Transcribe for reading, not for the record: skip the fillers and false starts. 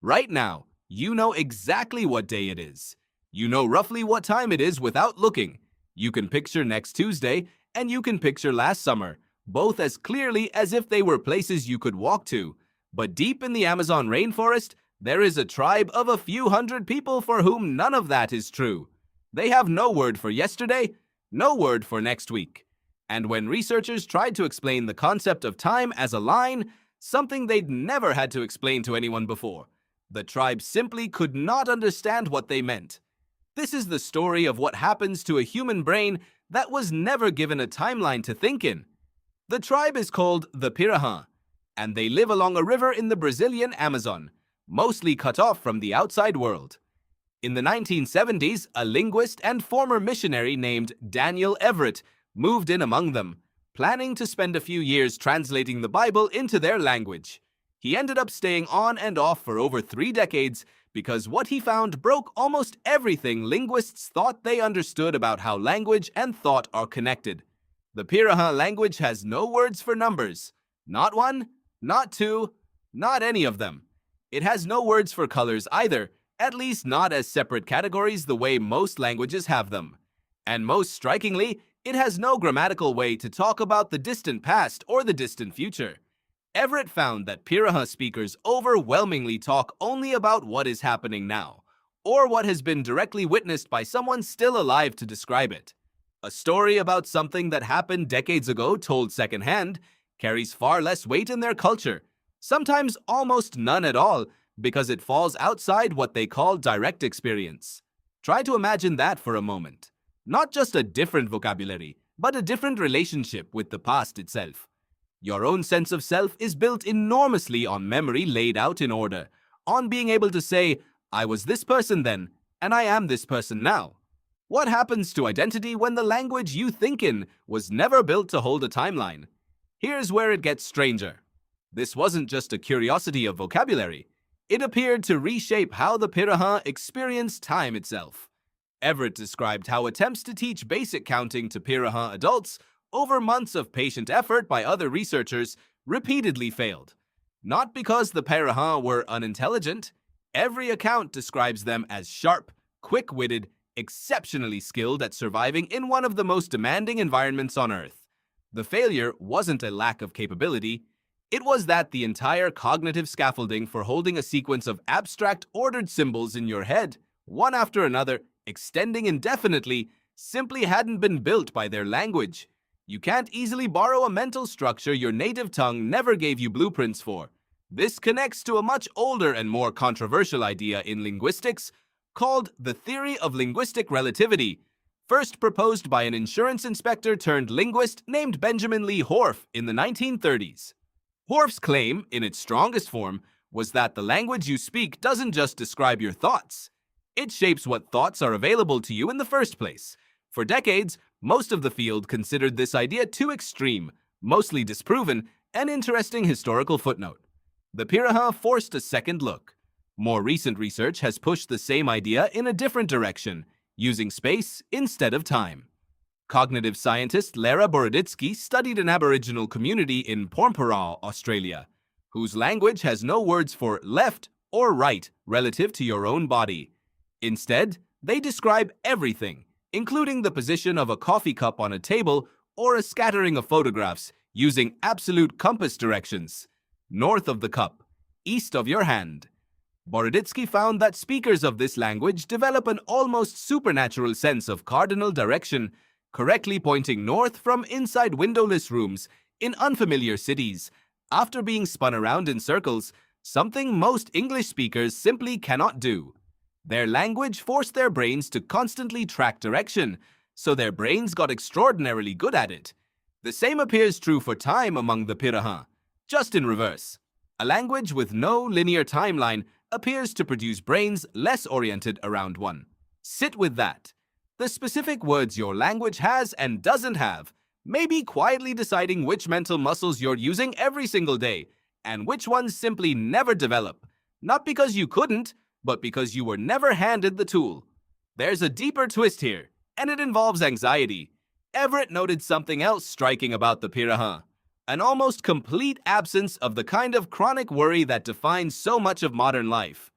Right now, you know exactly what day it is. You know roughly what time it is without looking. You can picture next Tuesday, and you can picture last summer, both as clearly as if they were places you could walk to. But deep in the Amazon rainforest, there is a tribe of a few hundred people for whom none of that is true. They have no word for yesterday, no word for next week. And when researchers tried to explain the concept of time as a line, something they'd never had to explain to anyone before, the tribe simply could not understand what they meant. This is the story of what happens to a human brain that was never given a timeline to think in. The tribe is called the Pirahã, and they live along a river in the Brazilian Amazon, mostly cut off from the outside world. In the 1970s, a linguist and former missionary named Daniel Everett moved in among them, planning to spend a few years translating the Bible into their language. He ended up staying on and off for over 3 decades because what he found broke almost everything linguists thought they understood about how language and thought are connected. The Pirahã language has no words for numbers. Not one, not two, not any of them. It has no words for colors either, at least not as separate categories the way most languages have them. And most strikingly, it has no grammatical way to talk about the distant past or the distant future. Everett found that Pirahã speakers overwhelmingly talk only about what is happening now, or what has been directly witnessed by someone still alive to describe it. A story about something that happened decades ago told secondhand carries far less weight in their culture, sometimes almost none at all, because it falls outside what they call direct experience. Try to imagine that for a moment. Not just a different vocabulary, but a different relationship with the past itself. Your own sense of self is built enormously on memory laid out in order, on being able to say, I was this person then, and I am this person now. What happens to identity when the language you think in was never built to hold a timeline? Here's where it gets stranger. This wasn't just a curiosity of vocabulary. It appeared to reshape how the Pirahã experienced time itself. Everett described how attempts to teach basic counting to Pirahã adults over months of patient effort by other researchers repeatedly failed. Not because the Pirahã were unintelligent. Every account describes them as sharp, quick-witted, exceptionally skilled at surviving in one of the most demanding environments on Earth. The failure wasn't a lack of capability. It was that the entire cognitive scaffolding for holding a sequence of abstract ordered symbols in your head, one after another, extending indefinitely, simply hadn't been built by their language. You can't easily borrow a mental structure your native tongue never gave you blueprints for. This connects to a much older and more controversial idea in linguistics called the theory of linguistic relativity, first proposed by an insurance inspector turned linguist named Benjamin Lee Whorf in the 1930s. Whorf's claim, in its strongest form, was that the language you speak doesn't just describe your thoughts. It shapes what thoughts are available to you in the first place. For decades, most of the field considered this idea too extreme, mostly disproven, an interesting historical footnote. The Pirahã forced a second look. More recent research has pushed the same idea in a different direction, using space instead of time. Cognitive scientist Lara Boroditsky studied an Aboriginal community in Pormpuraaw, Australia, whose language has no words for left or right relative to your own body. Instead, they describe everything, including the position of a coffee cup on a table or a scattering of photographs, using absolute compass directions. North of the cup, east of your hand. Boroditsky found that speakers of this language develop an almost supernatural sense of cardinal direction, correctly pointing north from inside windowless rooms in unfamiliar cities, after being spun around in circles, something most English speakers simply cannot do. Their language forced their brains to constantly track direction, so their brains got extraordinarily good at it. The same appears true for time among the Pirahã, just in reverse. A language with no linear timeline appears to produce brains less oriented around one. Sit with that. The specific words your language has and doesn't have may be quietly deciding which mental muscles you're using every single day, and which ones simply never develop, not because you couldn't, but because you were never handed the tool. There's a deeper twist here, and it involves anxiety. Everett noted something else striking about the Pirahã: an almost complete absence of the kind of chronic worry that defines so much of modern life.